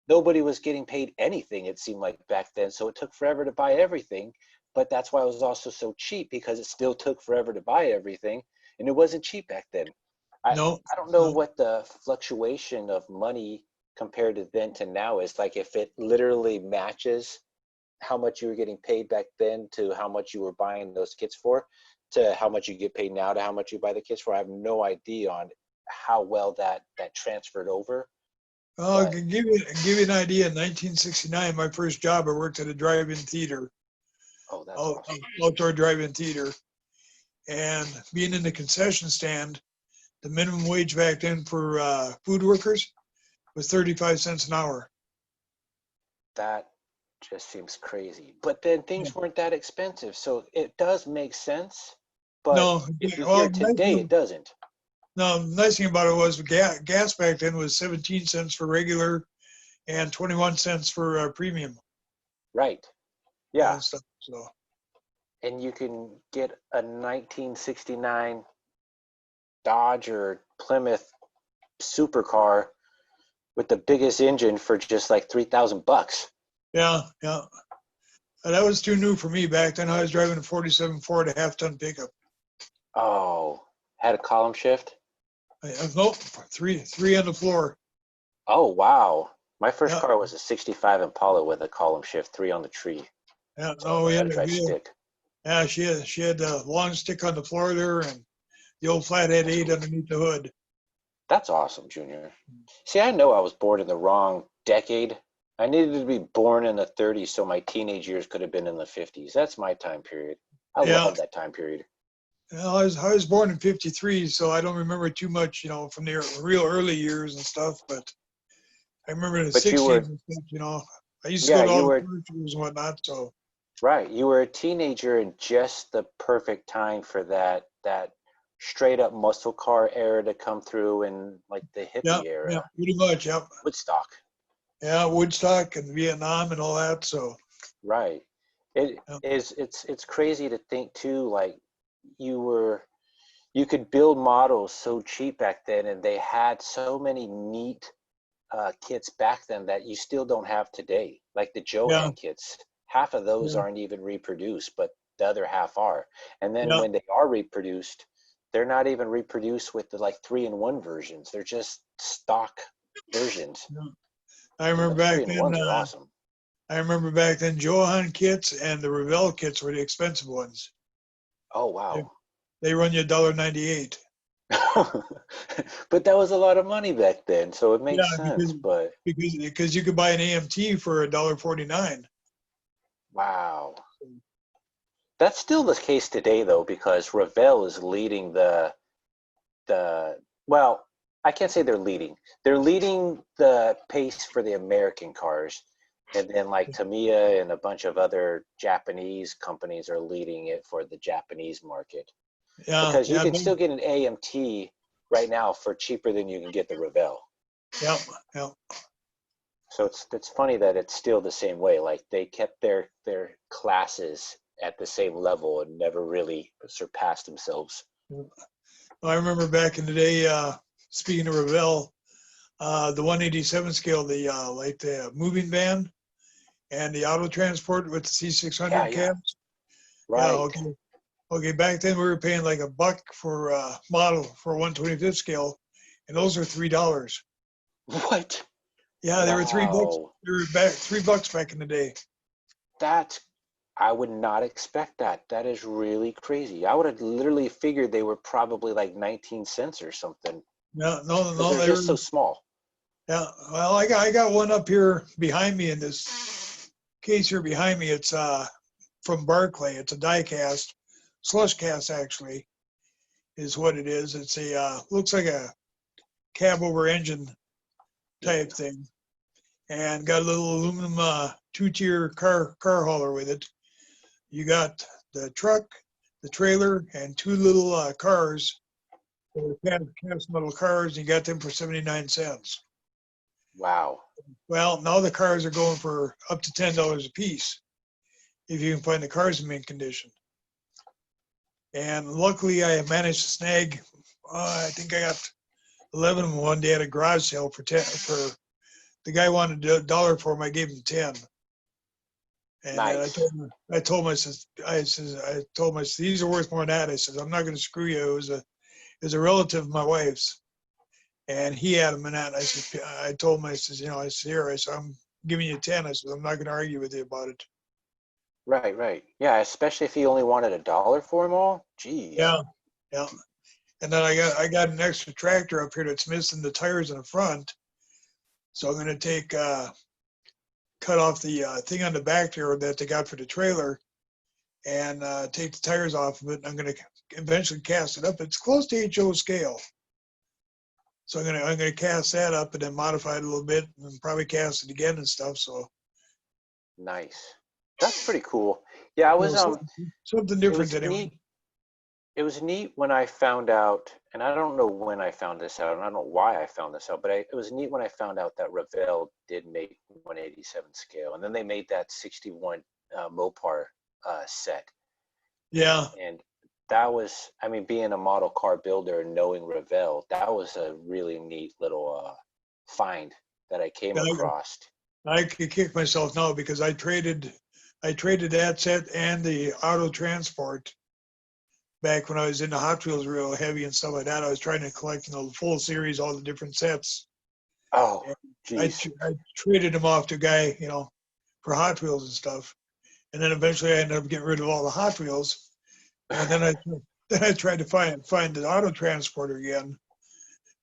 nobody was getting paid anything, it seemed like back then. So it took forever to buy everything. But that's why it was also so cheap, because it still took forever to buy everything, and it wasn't cheap back then. I
No,
I don't know
no.
what the fluctuation of money compared to then to now is, like, if it literally matches how much you were getting paid back then to how much you were buying those kits for, to how much you get paid now to how much you buy the kits for. I have no idea on how well that transferred over.
I
But
can give you an idea. In 1969, my first job, I worked at a drive-in theater,
oh, that's awesome.
outdoor drive-in theater, And being in the concession stand, the minimum wage back then for food workers was 35 cents an hour.
That just seems crazy. But then
Yeah.
things weren't that expensive, so it does make sense. But
No,
if you hear
well,
today, it doesn't.
no, the nice thing about it was gas back then was 17 cents for regular and 21 cents for premium
Right. Yeah.
and stuff. So
And you can get a 1969 Dodge or Plymouth supercar with the biggest engine for just like $3,000.
yeah, yeah. That was too new for me back then. I was driving a 47 Ford, a half-ton pickup.
Oh, had a column shift?
Nope, three on the floor.
Oh, wow. My first
Yeah,
car was a 65 Impala with a column shift, 3 on the tree.
yeah.
So I
No,
learned how to drive stick.
yeah. She had a long stick on the floor there, and the old flathead
That's
8
cool.
underneath the hood.
That's awesome, Junior. See, I know I was born in the wrong decade. I needed to be born in the 30s so my teenage years could have been in the 50s. That's my time period. I
Yeah.
love that time period.
Well, I was born in '53, so I don't remember too much, from the real early years and stuff. But I remember the
But you
'60s
were,
and stuff. I used to
yeah,
go to
you
all the
were
car shows and whatnot. So
right. You were a teenager in just the perfect time for that straight up muscle car era to come through and like the
yeah,
hippie
yeah,
era,
pretty much. Yeah,
Woodstock.
yeah, Woodstock and Vietnam and all that. So
Right. It
yeah,
is it's crazy to think too, like you were you could build models so cheap back then and they had so many neat kits back then that you still don't have today. Like the
yeah,
Johan kits, half of those
yeah,
aren't even reproduced, but the other half are. And then
yeah,
when they are reproduced, they're not even reproduced with the like 3-in-1 versions. They're just stock versions.
yeah. I
And
remember
those
back
three in
then.
ones are awesome.
I remember back then, Johan kits and the Revell kits were the expensive ones.
Oh
They,
wow.
they run you $1.98.
But that was a lot of money back then, so it
Yeah,
makes
because
sense. But
because you could buy an AMT for $1.49.
wow. That's still the case today though, because Revell is leading the well, I can't say they're leading. They're leading the pace for the American cars. And then like Tamiya and a bunch of other Japanese companies are leading it for the Japanese market.
Yeah,
Because you
yeah,
can still get an AMT right now for cheaper than you can get the Revell.
yeah, yeah.
So it's funny that it's still the same way. Like they kept their classes at the same level and never really surpassed themselves.
I remember back in the day, speaking of Revell, the 187 scale, the like the moving van and the auto transport with the
Yeah,
C600
yeah.
cabs. Yeah,
Right.
okay. Okay, back then we were paying like $1 for model for 125th scale, and those are $3.
What?
Yeah, they were $3.
Wow.
They were back $3 back in the day.
That's I would not expect that. That is really crazy. I would have literally figured they were probably like 19 cents or something
No, no,
because
no,
they're
they were.
just so small.
Yeah, well, I got one up here behind me in this case here behind me. It's from Barclay. It's a die cast, slush cast actually is what it is. It's a looks like a cab over engine
Mhm.
type thing, and got a little aluminum two-tier car hauler with it. You got the truck, the trailer, and two little cars. Cast metal cars. And you got them for 79 cents.
Wow.
Well, now the cars are going for up to $10 a piece if you can find the cars in mint condition. And luckily, I managed to snag. I think I got 11 of them one day at a garage sale for 10. For the guy wanted $1 for them, I gave him 10. And then
Nice.
I told him, I told him, I said, these are worth more than that. I said, I'm not going to screw you. It was a relative of my wife's, and he had them in that. And I told him, I said, I said, here, I said, I'm giving you 10. I said, I'm not going to argue with you about it.
Right, right. Yeah, especially if you only wanted $1 for them all. Jeez.
Yeah, yeah. And then I got an extra tractor up here that's missing the tires in the front. So I'm going to cut off the thing on the back there that they got for the trailer and take the tires off of it. And I'm going to eventually cast it up. It's close to HO scale. So I'm gonna cast that up and then modify it a little bit and probably cast it again and stuff. So
Nice. That's pretty cool. Yeah, I was
something
it
different
was
anyway.
neat. It was neat when I found out, and I don't know when I found this out, and I don't know why I found this out, but it was neat when I found out that Revell did make 187 scale, and then they made that 61 Mopar set,
Yeah.
and that was, I mean, being a model car builder and knowing Revell, that was a really neat little find that I came across.
I could kick myself now because I traded that set and the auto transport back when I was into Hot Wheels real heavy and stuff like that. I was trying to collect, you know, the full series, all the different sets.
Oh,
And
geez.
I traded them off to a guy, you know, for Hot Wheels and stuff. And then eventually I ended up getting rid of all the Hot Wheels. And then I tried to find the auto transporter again.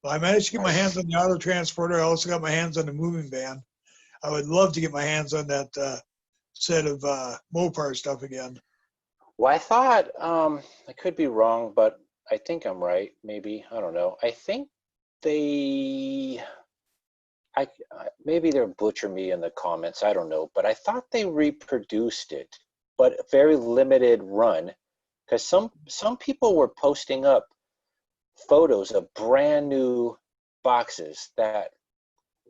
Well, I managed to get my hands on the auto transporter. I also got my hands on the moving van. I would love to get my hands on that set of Mopar stuff again.
Well, I thought, I could be wrong, but I think I'm right. Maybe, I don't know. I think they, maybe they'll butcher me in the comments. I don't know, but I thought they reproduced it, but a very limited run, because some people were posting up photos of brand new boxes that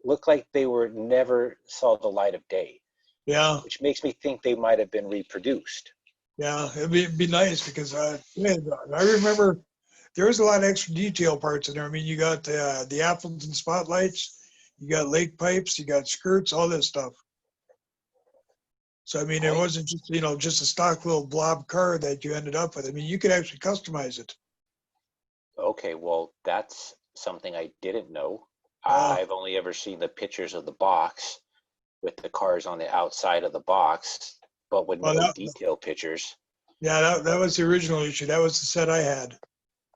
look like they were never saw the light of day,
Yeah,
which makes me think they might have been reproduced.
yeah, it'd be nice because man, I remember there was a lot of extra detail parts in there. I mean, you got the Appleton spotlights, you got lake pipes, you got skirts, all this stuff. So I mean, it
I
wasn't just, you know, just a stock little blob car that you ended up with. I mean, you could actually customize it.
Okay, well, that's something I didn't know.
Yeah,
I've only ever seen the pictures of the box with the cars on the outside of the box, but with
well,
no detail pictures.
yeah, that was the original issue. That was the set I had.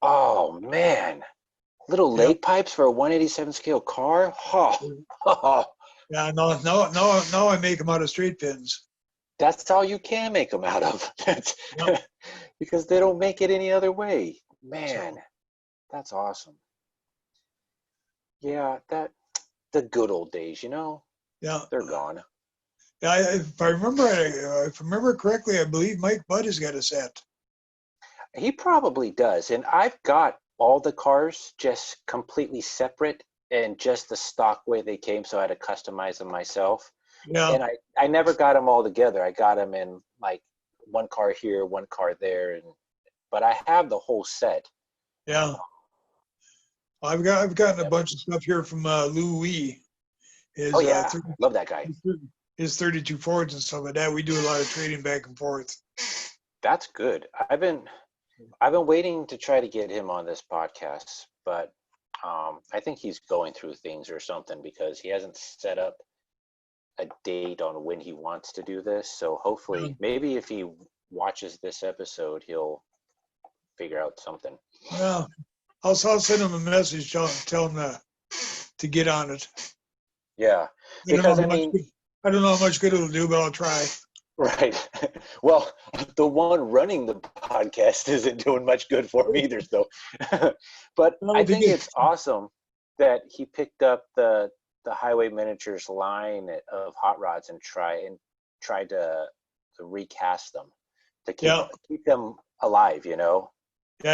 Oh man, little
Yep.
lake pipes for a 187 scale car? Oh,
Yeah, no, I make them out of straight pins.
that's all you can make them out of. That's
Yep.
because they don't make it any other way. Man,
So
that's awesome. Yeah, the good old days,
yeah,
they're gone.
yeah. If I remember correctly, I believe Mike Budd has got a set.
He probably does. And I've got all the cars just completely separate and just the stock way they came. So I had to customize them myself.
Yeah,
And I never got them all together. I got them in like one car here, one car there. But I have the whole set.
yeah. I've gotten a
Yep.
bunch of stuff here from Lou Wee.
Oh,
His
yeah. Love that guy.
his 32 Fords and stuff like that. We do a lot of trading back and forth.
That's good. I've been waiting to try to get him on this podcast, but I think he's going through things or something because he hasn't set up a date on when he wants to do this. So
Yeah,
hopefully, maybe if he watches this episode, he'll figure out something.
yeah. I'll send him a message, tell him to get on it.
Yeah,
I don't know
because
how
I
much
mean,
good, I don't know how much good it'll do, but I'll try.
right. Well, the one running the podcast isn't doing much good for him either. So, but I
That'll be
think
good.
it's awesome that he picked up the Highway Miniatures line of hot rods and tried to recast them to
Yeah,
keep them alive.
yeah.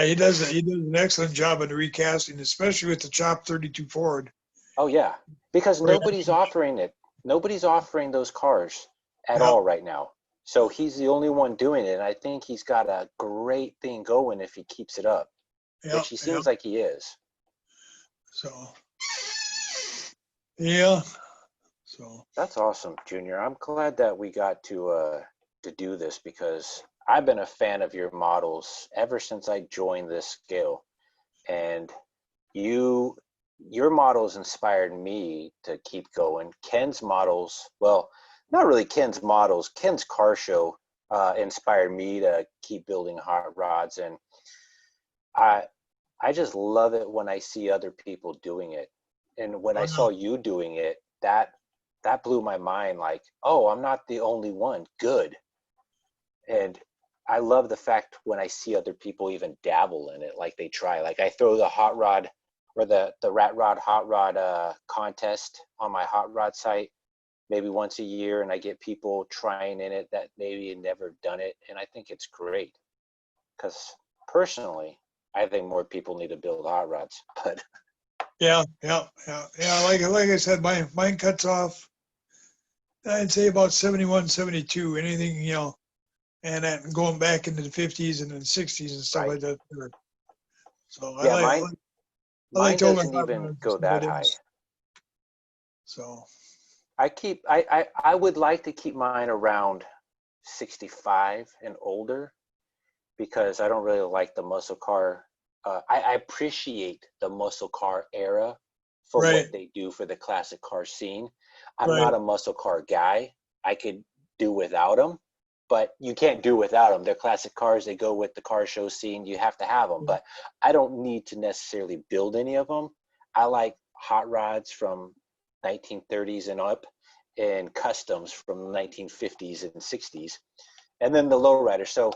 He does an excellent job in the recasting, especially with the Chop 32 Ford.
Oh yeah, because
Right.
nobody's offering it. Nobody's offering those cars at
Yeah,
all right now. So he's the only one doing it, and I think he's got a great thing going if he keeps it up,
yeah,
which he
yeah.
seems like he is.
So yeah, so
That's awesome, Junior. I'm glad that we got to do this because I've been a fan of your models ever since I joined this scale, and you your models inspired me to keep going. Ken's models, well, not really Ken's models. Ken's car show inspired me to keep building hot rods, and I I just love it when I see other people doing it. And when
oh
I
no,
saw you doing it, that blew my mind. Like, oh, I'm not the only one. Good. And I love the fact when I see other people even dabble in it, like they try. Like I throw the hot rod or the rat rod hot rod contest on my hot rod site maybe once a year, and I get people trying in it that maybe had never done it, and I think it's great because personally, I think more people need to build hot rods. But
Yeah, yeah, yeah, yeah. Like I said, mine cuts off. I'd say about 71, 72. Anything, and then going back into the 50s and then 60s and stuff
right,
like that. So
yeah,
I like
mine
to older
doesn't
hot
even
rods and
go
stuff like
that high.
that. So
I would like to keep mine around 65 and older because I don't really like the muscle car. I appreciate the muscle car era for
right,
what they do for the classic car scene. I'm
right,
not a muscle car guy. I could do without them, but you can't do without them. They're classic cars. They go with the car show scene. You have to have them, but I don't need to necessarily build any of them. I like hot rods from 1930s and up and customs from 1950s and 60s, and then the lowrider. So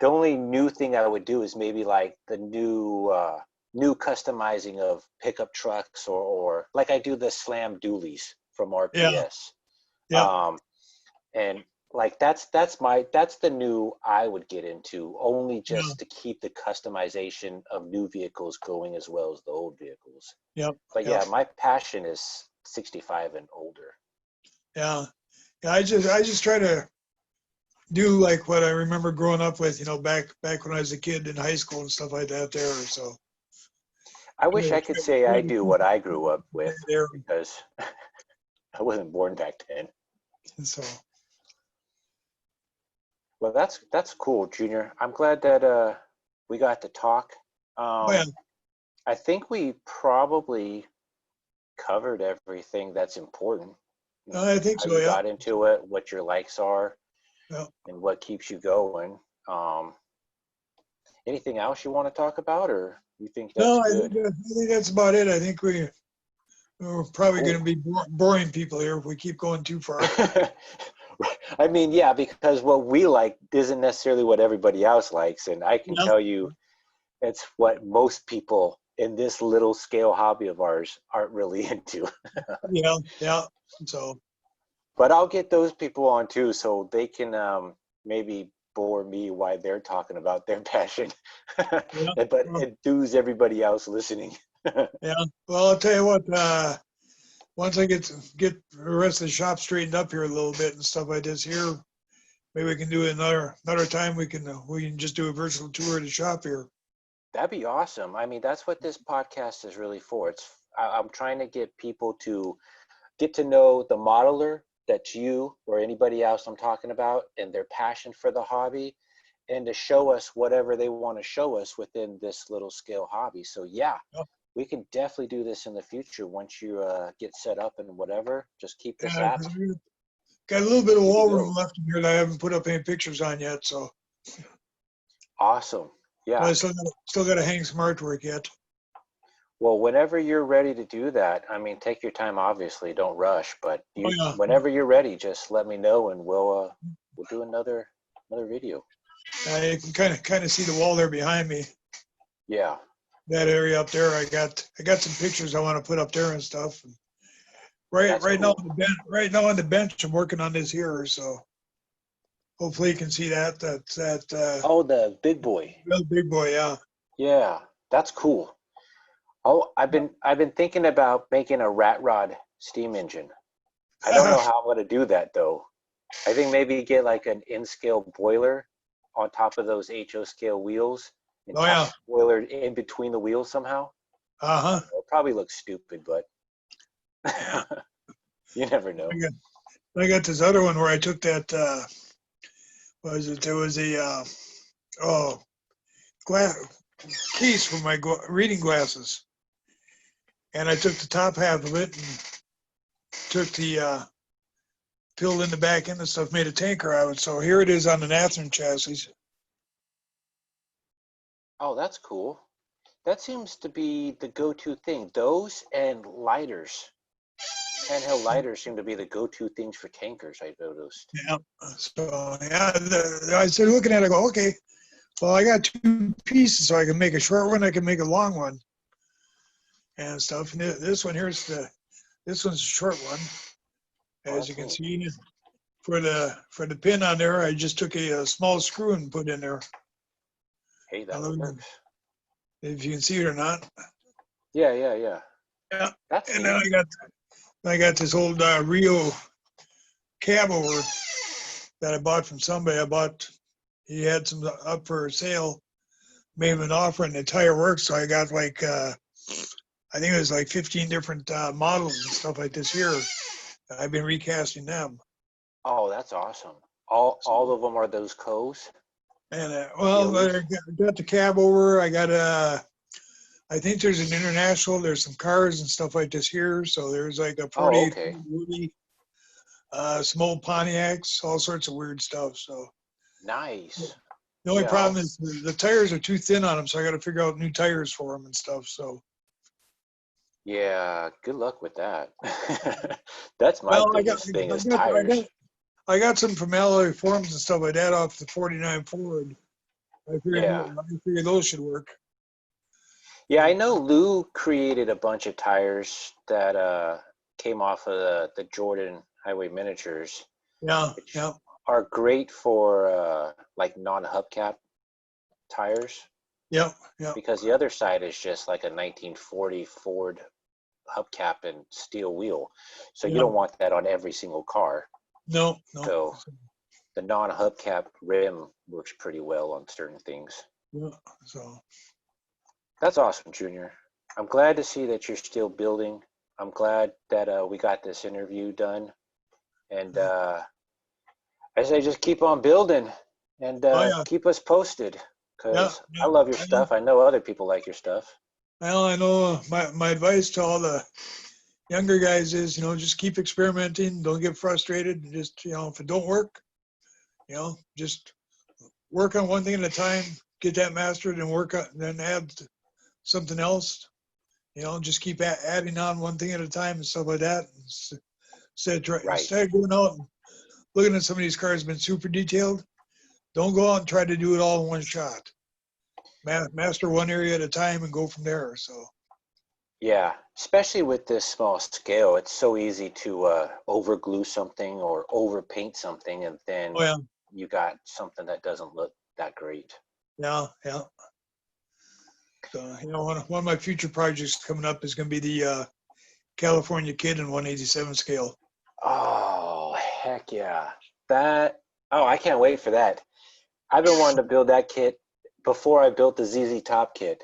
the only new thing I would do is maybe like the new customizing of pickup trucks, or like I do the slam dualies from
yeah,
RPS.
yeah,
Um, and like that's the new I would get into, only
yeah,
just to keep the customization of new vehicles going as well as the old vehicles.
yeah,
But
yeah,
yeah, my passion is 65 and older.
yeah. Yeah, I just try to do like what I remember growing up with, back when I was a kid in high school and stuff like that there. So
I
try
wish
to,
I could say I do what I grew up with
there.
because I wasn't born back then.
And so,
Well, that's cool, Junior. I'm glad that we got to talk.
oh yeah,
Um, I think we probably covered everything that's important.
I think
How
so.
you
Yeah,
got into it, what your likes are,
yeah.
and what keeps you going. Um, Anything else you want to talk about, or you think that's
No,
good?
I think that's about it. I think we're probably going to
Cool.
be boring people here if we keep going too far.
I mean, yeah, because what we like isn't necessarily what everybody else likes, and I can
Yeah,
tell you it's what most people in this little scale hobby of ours aren't really into.
yeah, yeah. So,
But I'll get those people on too, so they can maybe bore me why they're talking about their passion,
yeah,
but enthuse everybody else listening.
yeah. Well, I'll tell you what. Once I get the rest of the shop straightened up here a little bit and stuff like this here, maybe we can do another time. We can just do a virtual tour of the shop here.
That'd be awesome. I mean, that's what this podcast is really for. I'm trying to get people to get to know the modeler that you or anybody else I'm talking about and their passion for the hobby, and to show us whatever they want to show us within this little scale hobby. So yeah,
Yeah,
we can definitely do this in the future once you get set up and whatever. Just keep this
yeah,
app
'cause we got a little bit of
good to
wall
go.
room left in here that I haven't put up any pictures on yet. So,
Awesome.
but
Yeah.
I still got to hang some artwork yet.
Well, whenever you're ready to do that, I mean, take your time. Obviously, don't rush. But
Oh
you,
yeah,
whenever you're ready, just let me know, and we'll do another video.
you can kind of see the wall there behind me.
Yeah,
That area up there, I got some pictures I want to put up there and stuff. Right,
that's
right now
cool.
on the bench, right now on the bench, I'm working on this here. So hopefully you can see that. That
Oh, the big boy.
real big boy. Yeah.
Yeah, that's cool. Oh, I've been thinking about making a rat rod steam engine. I don't know how I'm gonna do that though. I think maybe get like an N scale boiler on top of those HO scale wheels and
Oh
tap
yeah.
the boiler in between the wheels somehow.
Uh-huh.
It'll probably look stupid, but
Yeah.
you never know.
I got this other one where I took that. What was it? There was a oh glass case for my reading glasses, and I took the top half of it and took the filled in the back end and stuff, made a tanker out of it. So here it is on an Athearn chassis.
Oh, that's cool. That seems to be the go-to thing. Those and lighters. handheld lighters seem to be the go-to things for tankers, I noticed.
Yeah. So yeah, I started looking at it. I go, okay, well, I got two pieces, so I can make a short one. I can make a long one and stuff. And this one here's this one's a short one,
Oh,
as you
that's
can
neat.
see. For the pin on there, I just took a small screw and put in there.
Hey,
I
that
don't know
works.
if you can see it or not.
Yeah, yeah, yeah.
Yeah.
That's
And then
neat.
I got this old Rio cab over that I bought from somebody. He had some up for sale, made him an offer, and the tire works. So I got like I think it was like 15 different models and stuff like this here. I've been recasting them.
Oh, that's awesome. All
So,
of them are those co's,
and well,
COEs?
I got the cab over. I got I think there's an international. There's some cars and stuff like this here. So there's like a
Oh,
48
okay.
Woody, some old Pontiacs, all sorts of weird stuff. So
Nice.
the only
Yeah,
problem is the tires are too thin on them. So I got to figure out new tires for them and stuff. So
yeah, good luck with that. That's my
well,
biggest thing is tires.
I got some from alloy forms and stuff like that off the 49 Ford.
Yeah.
I figured those should work.
Yeah, I know Lou created a bunch of tires that came off of the Jordan Highway Miniatures,
Yeah,
which
yeah,
are great for like non-hubcap tires
yeah, yeah.
because the other side is just like a 1940 Ford hubcap and steel wheel. So you
Yeah.
don't want that on every single car.
No, no.
So the non-hubcap rim works pretty well on certain things.
Yeah. So
That's awesome, Junior. I'm glad to see that you're still building. I'm glad that we got this interview done. And I say just keep on building and
oh yeah,
keep us posted
yeah,
because I
yeah.
love your stuff. I know other people like your stuff.
Well, I know my advice to all the younger guys is, just keep experimenting. Don't get frustrated. Just, if it don't work, just work on one thing at a time, get that mastered and then add something else. Just keep adding on one thing at a time and stuff like that.
Right.
Instead of going out and looking at some of these cars been super detailed, don't go out and try to do it all in one shot. Master one area at a time and go from there. So,
Yeah, especially with this small scale, it's so easy to over glue something or over paint something, and
oh
then
yeah,
you got something that doesn't look that great.
yeah, yeah. So, one of my future projects coming up is going to be the California Kid in 187 scale.
Oh, heck yeah. That, oh, I can't wait for that. I've been wanting to build that kit before I built the ZZ Top kit.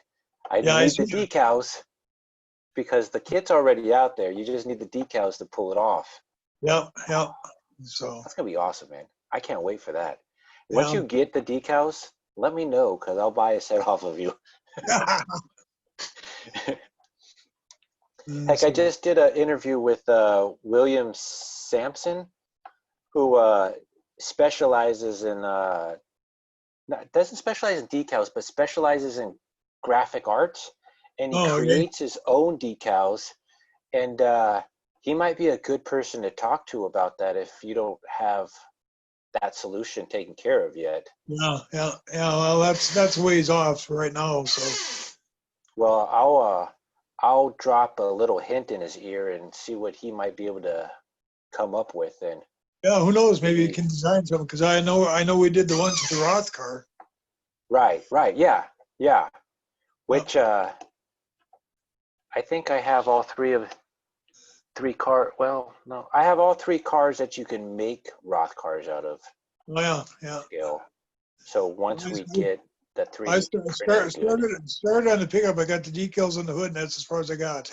I
Yeah, I
need the
see.
decals because the kit's already out there. You just need the decals to pull it off.
Yeah, yeah. So,
That's gonna be awesome, man. I can't wait for that. Once
yeah.
you get the decals, let me know because I'll buy a set off of you. Heck, I
So,
just did an interview with William Sampson, who specializes in doesn't specialize in decals, but specializes in graphic arts, and he
oh, okay.
creates his own decals. And he might be a good person to talk to about that if you don't have that solution taken care of yet.
Yeah, yeah, yeah. Well, that's a ways off right now. So,
Well, I'll drop a little hint in his ear and see what he might be able to come up with, and
yeah, who knows? Maybe you
maybe
can design something because I know we did the ones with the Roth car.
right, yeah, yeah.
Yeah,
Which I think I have all three car. Well, no, I have all three cars that you can make Roth cars out of
oh, yeah, yeah.
scale. So once we get the
I
3D printing good.
started on the pickup. I got the decals on the hood, and that's as far as I got.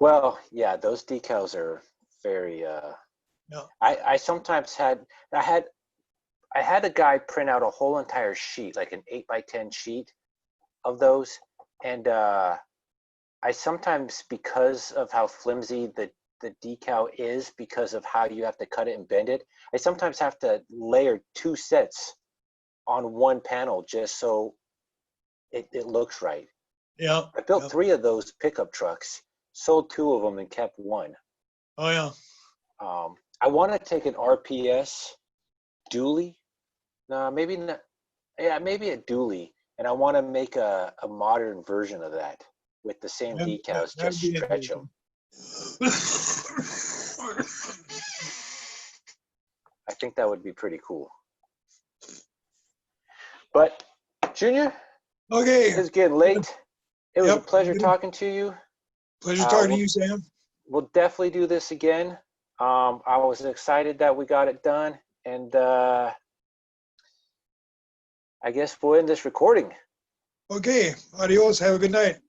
Well, yeah, those decals are very.
Yeah.
I sometimes I had I had a guy print out a whole entire sheet, like an 8x10 sheet of those, and I sometimes, because of how flimsy the decal is, because of how you have to cut it and bend it, I sometimes have to layer two sets on one panel just so it looks right.
Yeah.
I built
Yeah.
three of those pickup trucks, sold 2 of them and kept 1.
Oh yeah.
I want to take an RPS dually. No, maybe not. Yeah, maybe a dually. And I want to make a modern version of that with the same decals,
That'd
just
be
stretch them. I think that would be pretty cool. But, Junior,
Okay.
it's getting late. It was a
Yep.
pleasure talking to you.
Pleasure talking to you, Sam.
We'll definitely do this again. I was excited that we got it done. And I guess we'll end this recording.
Okay. Adios. Have a good night.